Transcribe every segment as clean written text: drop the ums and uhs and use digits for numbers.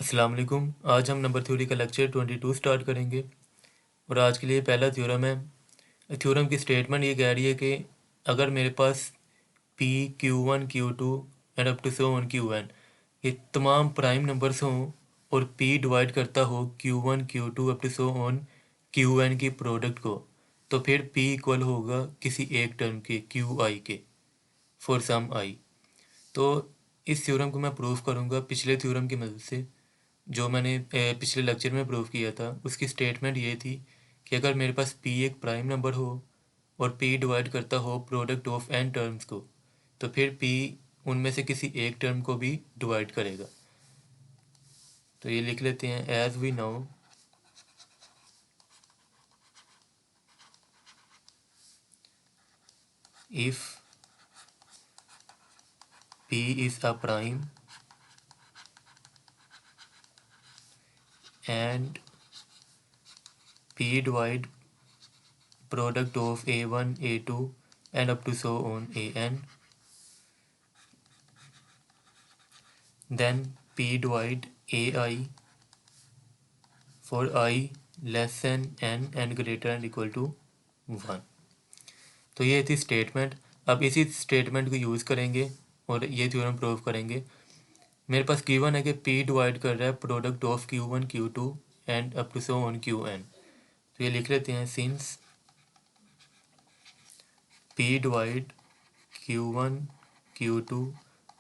अस्सलाम वालेकुम। आज हम नंबर थ्योरी का लेक्चर 22 स्टार्ट करेंगे और आज के लिए पहला थ्योरम है। थ्योरम की स्टेटमेंट ये कह रही है कि अगर मेरे पास p q1 q2 and up to so on qn ये तमाम प्राइम नंबर्स हों और p डिवाइड करता हो q1 q2 up to so on qn की प्रोडक्ट को, तो फिर p इक्वल होगा किसी एक टर्म के qi के फॉर सम i। तो इस थ्योरम को मैं प्रूव करूँगा पिछले थ्योरम की मदद से जो मैंने पिछले लेक्चर में प्रूव किया था। उसकी स्टेटमेंट ये थी कि अगर मेरे पास p एक प्राइम नंबर हो और p डिवाइड करता हो प्रोडक्ट ऑफ n टर्म्स को, तो फिर p उनमें से किसी एक टर्म को भी डिवाइड करेगा। तो ये लिख लेते हैं, as we know if p is a prime and p divide product of a1 a2 and up to so on an, then p divide ai for i less than n and greater and equal to 1। तो ये थी statement. अब इसी statement को use करेंगे और ये theorem prove करेंगे। मेरे पास गिवन है कि p डिवाइड कर रहा है product of q1 q2 and up to so on qn। तो ये लिख लेते हैं, since p divide q1 q2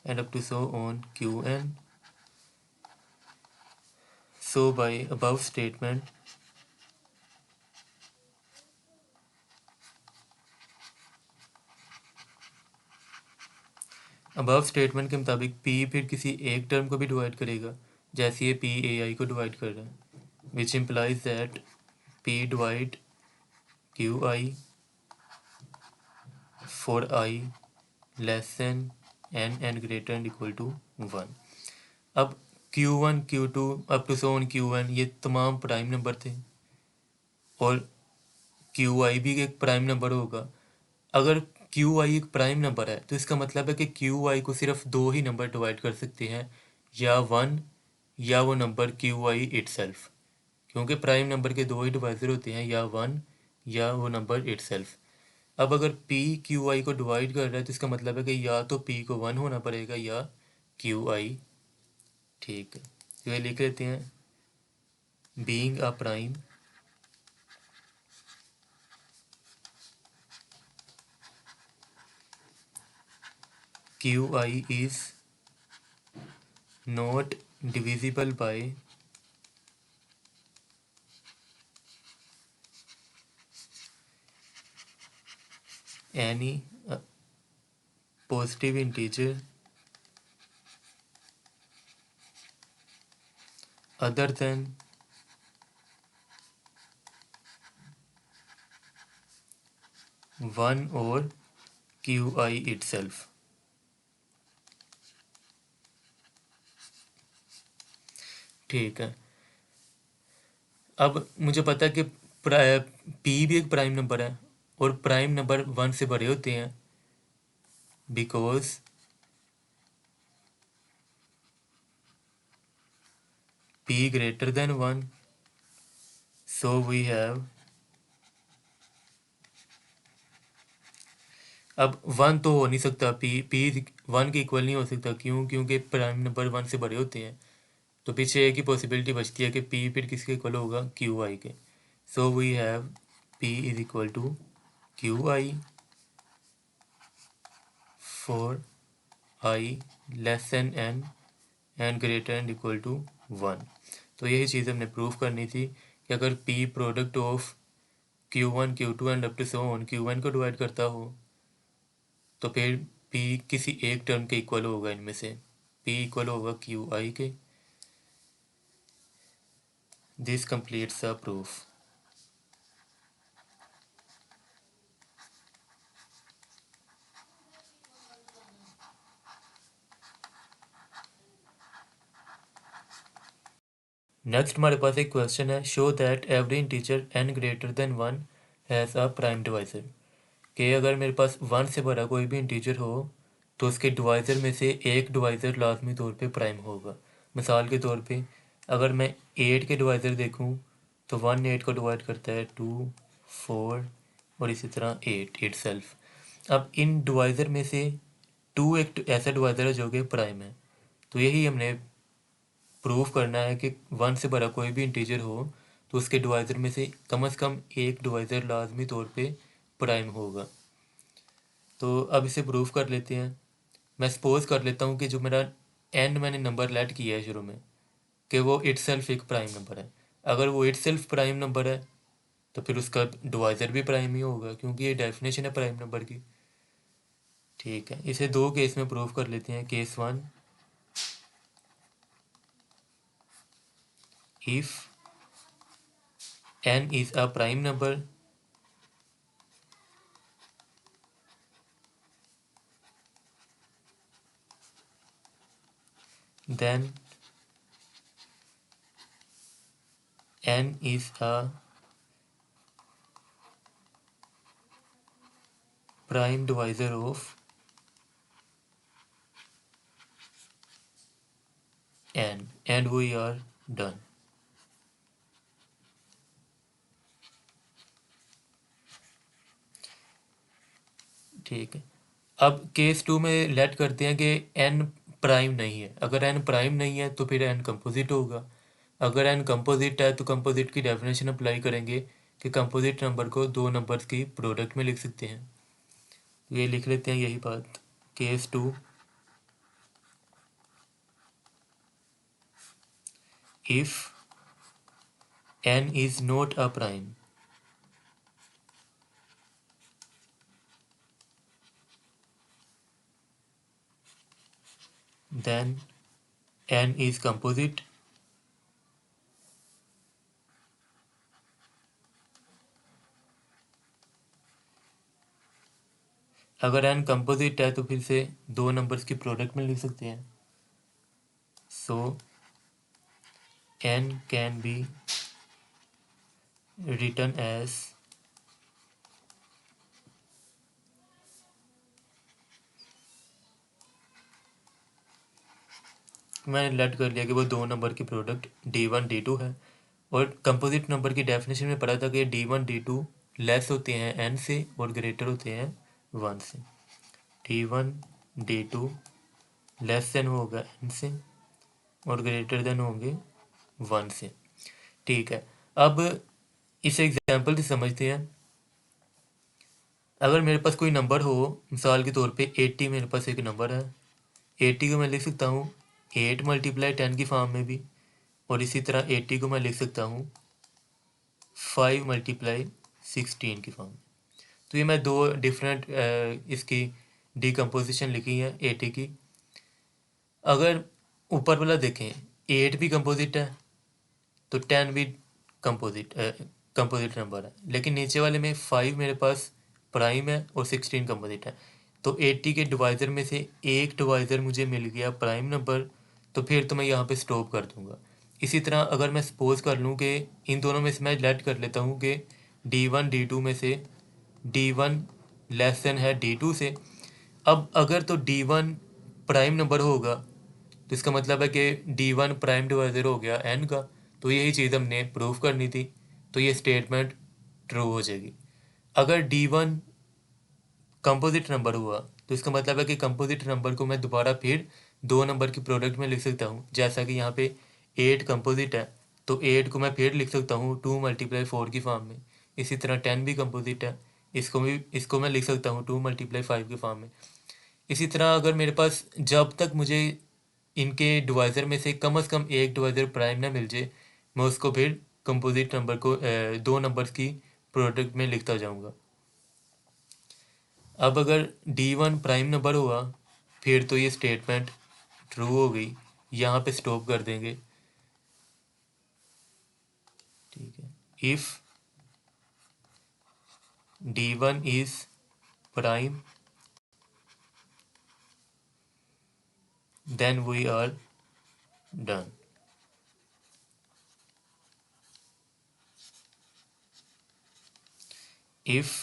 and up to so on qn, so by above statement above statement के मुताबिक p फिर किसी एक टर्म को भी डिवाइड करेगा, जैसे ये p ai को डिवाइड कर रहा है, which implies that p divide qi for i less than n and greater and equal to 1। अब q1 q2 up to so on qn ये तमाम प्राइम नंबर थे और qi भी एक प्राइम नंबर होगा। अगर qi एक प्राइम नंबर है तो इसका मतलब है कि qi को सिर्फ दो ही नंबर डिवाइड कर सकते हैं, या 1 या वो नंबर qi इटसेल्फ, क्योंकि प्राइम नंबर के दो ही डिवाइजर होते हैं, या 1 या वो नंबर इटसेल्फ। अब अगर p qi को डिवाइड कर रहा है तो इसका मतलब है कि या तो p को 1 होना पड़ेगा या qi। ठीक है, तो ये लिख लेते हैं, being a prime qi is not divisible by any positive integer other than one और qi itself। ठीक है, अब मुझे पता है कि p भी एक प्राइम नंबर है और प्राइम नंबर 1 से बड़े होते हैं, because p greater than 1, so we have, अब 1 तो हो नहीं सकता, p 1 के इक्वल नहीं हो सकता, क्यों? क्योंकि प्राइम नंबर 1 से बड़े होते हैं। तो पीछे एक ही पॉसिबिलिटी बचती है कि p फिर किसके इक्वल होगा, qi के। So we have p is equal to qi for i less than n and greater and equal to 1। तो यही चीज़ हमने प्रूव करनी थी कि अगर p product of q1 q2 and up to so on qn को divide करता हो तो फिर p किसी एक टर्म के इक्वल होगा, इनमें से p इक्वल होगा qi के। This completes the proof. Next हमारे पास एक क्वेश्चन है, show that every integer n greater than 1 has a prime divisor. कि अगर मेरे पास 1 से बड़ा कोई भी इंटीजर हो तो उसके डिवाइज़र में से एक डिवाइज़र लाजमी तौर पे प्राइम होगा। मिसाल के तौर पे अगर मैं 8 के डिवाइज़र देखूं तो 1 8 को डिवाइड करता है 2 4 और इसी तरह 8 इट सेल्फ। अब इन डिवाइज़र में से 2 एक ऐसा डिवाइज़र है जो कि प्राइम है, तो यही हमने प्रूफ करना है कि 1 से बड़ा कोई भी इंटीजर हो तो उसके डिवाइज़र में से कम एक डिवाइज़र लाजमी तौर पे प्राइम होगा। तो अब इसे प्रूफ कर लेते हैं। मैं सपोज कर लेता हूँ कि जो मेरा एन मैंने नंबर लेट किया है शुरू में कि वो इटसेल्फ एक प्राइम नंबर है। अगर वो इटसेल्फ प्राइम नंबर है तो फिर उसका डिवाइज़र भी प्राइम ही होगा, क्योंकि ये डेफिनेशन है प्राइम नंबर की। ठीक है, इसे दो केस में प्रूफ कर लेते हैं। Case 1, if n is a prime number then n is a prime divisor of n, and we are done। ठीक है, अब केस 2 में लेट करते हैं कि n प्राइम नहीं है। अगर n प्राइम नहीं है तो फिर n कंपोजिट होगा। अगर n कंपोजिट है तो कंपोजिट की डेफिनेशन अप्लाई करेंगे कि कंपोजिट नंबर को दो नंबर्स की प्रोडक्ट में लिख सकते हैं। तो ये लिख लेते हैं यही बात। Case 2, if n is not a prime then n is composite अगर n कंपोजिट है तो फिर से दो नंबर्स की प्रोडक्ट में लिख सकते हैं। So n can be written as मैंने लेट कर लिया कि वो दो नंबर की प्रोडक्ट d1 d2 है। और कंपोजिट नंबर की डेफिनेशन में पढ़ा था कि d1 d2 लेस होते हैं n से और ग्रेटर होते हैं 1 से। d1 d2 लेस देन होगा n से और ग्रेटर देन होंगे 1 से। ठीक है, अब इस एग्जाम्पल से समझते हैं। अगर मेरे पास कोई नंबर हो, मिसाल के तौर पे 80 मेरे पास एक नंबर है। 80 को मैं लिख सकता हूँ 8 मल्टीप्लाई 10 की फॉर्म में भी, और इसी तरह 80 को मैं लिख सकता हूँ 5 मल्टीप्लाई 16 की फॉर्म में। तो ये मैं दो डिफरेंट इसकी डिकम्पोजिशन लिखी है 80 की। अगर ऊपर वाला देखें 8 भी कंपोजिट है तो 10 भी कंपोजिट नंबर है, लेकिन नीचे वाले में 5 मेरे पास प्राइम है और 16 कंपोजिट है। तो 80 के डिवाइज़र में से एक डिवाइज़र मुझे मिल गया प्राइम नंबर, तो फिर तो मैं यहाँ पे स्टॉप कर दूँगा। इसी तरह अगर मैं सपोज कर लूँ कि इन दोनों में से मैं लेट कर लेता हूँ कि d1 d2 में से d1 लेस देन है d2 से। अब अगर तो d1 प्राइम नंबर होगा तो इसका मतलब है कि d1 प्राइम डिवाइज़र हो गया n का। तो यही चीज़ हमने प्रूफ करनी थी, तो ये स्टेटमेंट ट्रू हो जाएगी। अगर d1 कंपोजिट नंबर हुआ तो इसका मतलब है कि कंपोजिट नंबर को मैं दोबारा फिर दो नंबर की प्रोडक्ट में लिख सकता हूँ। जैसा कि यहाँ पे 8 कंपोजिट है तो 8 को मैं फिर लिख सकता हूँ 2 मल्टीप्लाई 4 की फॉर्म में। इसी तरह 10 भी कंपोजिट है, इसको मैं लिख सकता हूँ 2 मल्टीप्लाई 5 की फॉर्म में। इसी तरह अगर मेरे पास जब तक मुझे इनके डिवाइज़र में से कम एक डिवाइज़र प्राइम ना मिल जाए, मैं उसको फिर कंपोजिट नंबर को दो नंबर्स की प्रोडक्ट में लिखता जाऊंगा। अब अगर d1 प्राइम नंबर हुआ फिर तो ये स्टेटमेंट ट्रू हो गई, यहाँ पे स्टॉप कर देंगे। ठीक है, if d1 is prime then we are done. If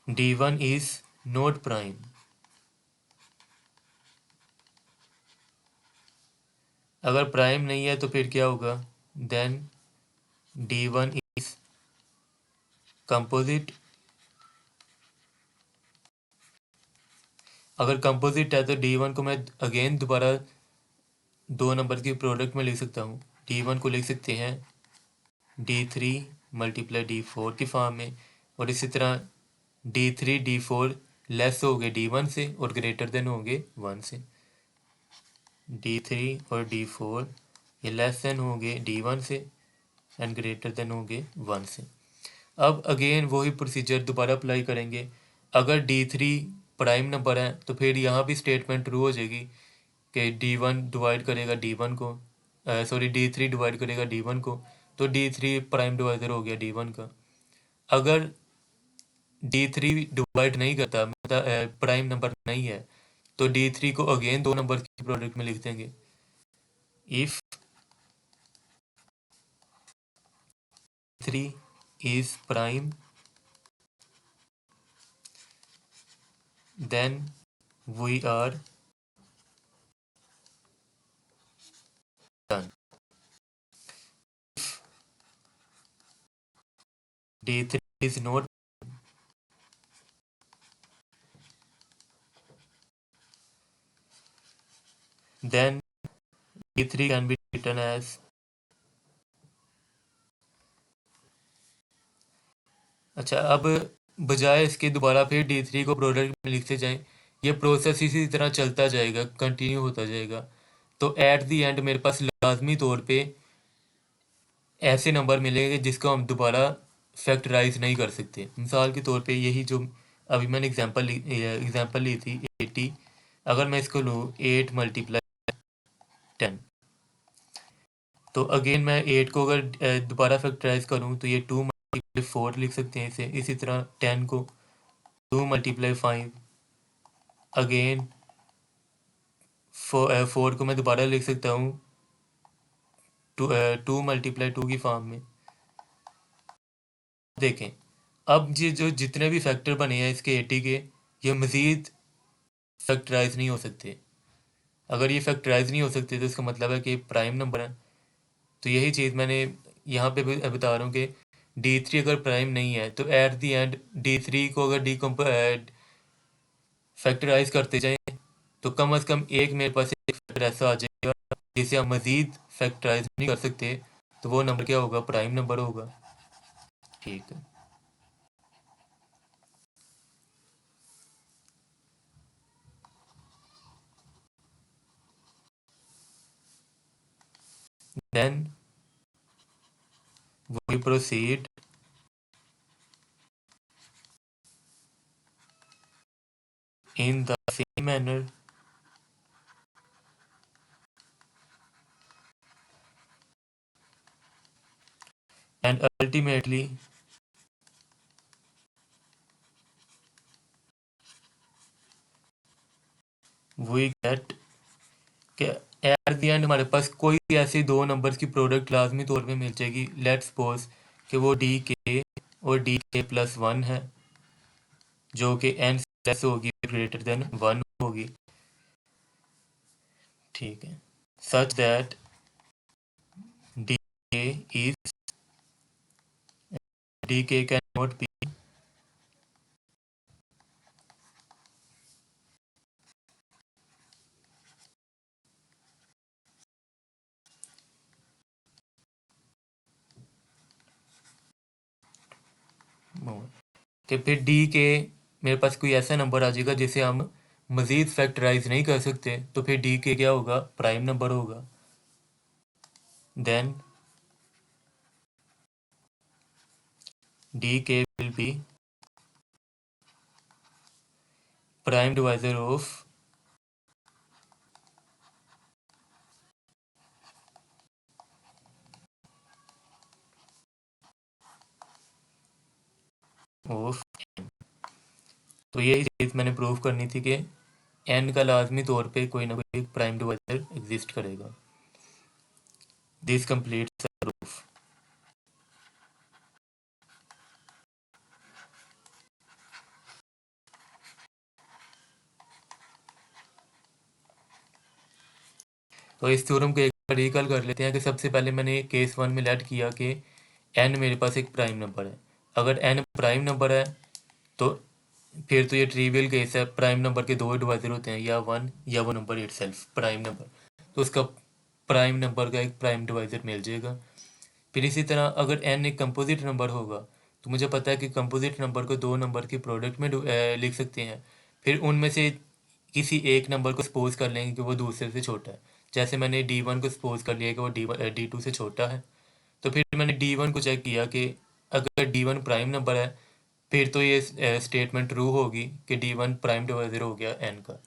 d1 is not prime अगर प्राइम नहीं है तो फिर क्या होगा, देन D1 इज कंपोजिट। अगर कंपोजिट है तो D1 को मैं अगेन दोबारा दो नंबर की प्रोडक्ट में लिख सकता हूँ। D1 को लिख सकते हैं D3 मल्टीप्लाई D4 की फॉर्म में, और इसी तरह D3 D4 लेस होंगे D1 से और ग्रेटर देन होंगे 1 से। D3 और D4 ये लेस देन होंगे D1 से एंड ग्रेटर देन होंगे 1 से। अब अगेन वही प्रोसीजर दोबारा अप्लाई करेंगे। अगर D3 प्राइम नंबर है तो फिर यहाँ भी स्टेटमेंट ट्रू हो जाएगी कि D1 डिवाइड करेगा D1 को, सॉरी D3 डिवाइड करेगा D1 को, तो D3 प्राइम डिवाइजर हो गया D1 का। अगर D3 डिवाइड नहीं करता, मतलब प्राइम नंबर नहीं है, तो D3 को अगेन दो नंबर की प्रोडक्ट में लिख देंगे। If 3 is prime, then we are done. If D3 is not, then D3 can be written as, अच्छा अब बजाय इसके दोबारा फिर D3 को प्रोडक्ट में लिखते जाएं, ये प्रोसेस इसी तरह चलता जाएगा, कंटिन्यू होता जाएगा। तो एट दी एंड मेरे पास लाजमी तौर पे ऐसे नंबर मिलेंगे जिसको हम दोबारा फैक्टराइज नहीं कर सकते। मिसाल के तौर पे यही जो अभी मैंने एग्जांपल ली थी 80, अगर मैं इसको लूँ 8 मल्टीप्लाई 10, तो अगेन मैं 8 को अगर दोबारा फैक्टराइज करूँ तो ये 2 मल्टीप्लाई 4 लिख सकते हैं इसे। इसी तरह 10 को 2 मल्टीप्लाई 5, अगेन 4 को मैं दोबारा लिख सकता हूँ 2 मल्टीप्लाई 2 की फॉर्म में। देखें अब ये जो जितने भी फैक्टर बने हैं इसके 80 के, ये मज़ीद फैक्टराइज नहीं हो सकते। अगर ये फैक्टराइज नहीं हो सकते तो इसका मतलब है कि प्राइम नंबर है। तो यही चीज़ मैंने यहाँ पे भी बता रहा हूँ कि D3 अगर प्राइम नहीं है तो एट दी एंड D3 को अगर फैक्टराइज करते जाएं तो कम से कम एक मेरे पास एक फैक्टर ऐसा आ जाएगा जिसे हम मज़ीद फैक्टराइज नहीं कर सकते, तो वो नंबर क्या होगा, प्राइम नंबर होगा। ठीक है, then we proceed in the same manner and ultimately we get कि एट द एंड हमारे पास कोई ऐसे दो नंबर्स की प्रोडक्ट लाजमी तौर पे मिल जाएगी। लेट्स सपोज कि वो DK और DK+1 है, जो कि n से लेस होगी, ग्रेटर देन 1 होगी। ठीक है, such that DK is DK can not be कि फिर DK मेरे पास कोई ऐसा नंबर आ जाएगा जिसे हम मज़ीद फैक्टराइज नहीं कर सकते, तो फिर DK क्या होगा, प्राइम नंबर होगा। Then DK will be prime divisor of n। तो यही चीज़ मैंने प्रूव करनी थी कि n का लाजमी तौर पे कोई ना कोई प्राइम डिवाइजर एग्जिस्ट करेगा। This completes the proof. तो इस थ्योरम को रिकॉल कर लेते हैं कि सबसे पहले मैंने केस 1 में लेट किया कि n मेरे पास एक प्राइम नंबर है। अगर n प्राइम नंबर है तो फिर तो ये ट्रिवियल केस है, प्राइम नंबर के दो डिवाइजर होते हैं, या 1 या वो नंबर इटसेल्फ प्राइम नंबर, तो उसका प्राइम नंबर का एक प्राइम डिवाइजर मिल जाएगा। फिर इसी तरह अगर n एक कंपोजिट नंबर होगा तो मुझे पता है कि कंपोजिट नंबर को दो नंबर की प्रोडक्ट में लिख सकते हैं। फिर उनमें से किसी एक नंबर को सपोज कर लेंगे कि वो दूसरे से छोटा है। जैसे मैंने D1 को सपोज कर लिया कि वो D2 से छोटा है, तो फिर मैंने D1 को चेक किया कि अगर D1 प्राइम नंबर है फिर तो ये स्टेटमेंट ट्रू होगी कि D1 प्राइम डिवाइजर हो गया n का।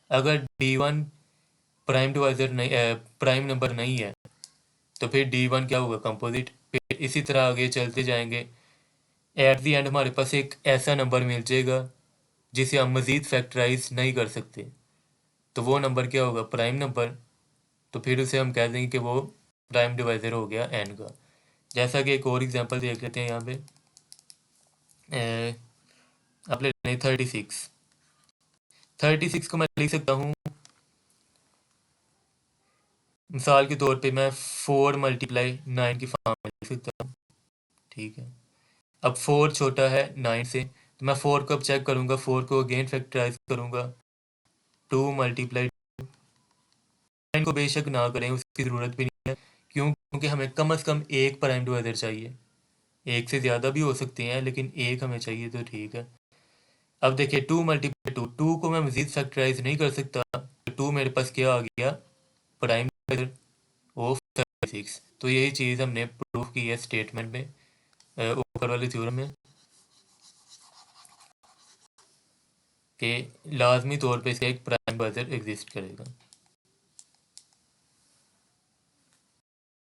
अगर D1 प्राइम डिवाइजर नहीं, प्राइम नंबर नहीं है, तो फिर D1 क्या होगा, कंपोजिट। फिर इसी तरह आगे चलते जाएंगे, एट दी एंड हमारे पास एक ऐसा नंबर मिल जाएगा जिसे हम मज़ीद फैक्टराइज नहीं कर सकते, तो वो नंबर क्या होगा, प्राइम नंबर। तो फिर उसे हम कह देंगे कि वो प्राइम डिवाइजर हो गया n का। जैसा कि एक और एग्जांपल देख लेते हैं यहाँ पे, आप ले लें 36 को मैं लिख सकता हूँ मिसाल के तौर पे, मैं 4 मल्टीप्लाई 9 की फॉर्म में लिख सकता हूँ। ठीक है, अब 4 छोटा है 9 से, तो मैं 4 को अब चेक करूँगा, 4 को अगेन फैक्टराइज करूँगा, 2 मल्टीप्लाई 9 को बेशक ना करें, उसकी ज़रूरत भी नहीं है। क्यों? क्योंकि हमें कम से कम एक प्राइम डिवाइजर चाहिए, एक से ज़्यादा भी हो सकते हैं लेकिन एक हमें चाहिए, तो ठीक है। अब देखिए 2 मल्टीप्लाई 2 को मैं मज़ीद फैक्टराइज नहीं कर सकता, तो 2 मेरे पास क्या आ गया, प्राइम डिवाइजर ऑफ 36। तो यही चीज़ हमने प्रूफ की है स्टेटमेंट में, ऊपर वाले थ्योरम में, कि लाजमी तौर पे इसका एक प्राइम डिवाइजर एग्जिस्ट करेगा।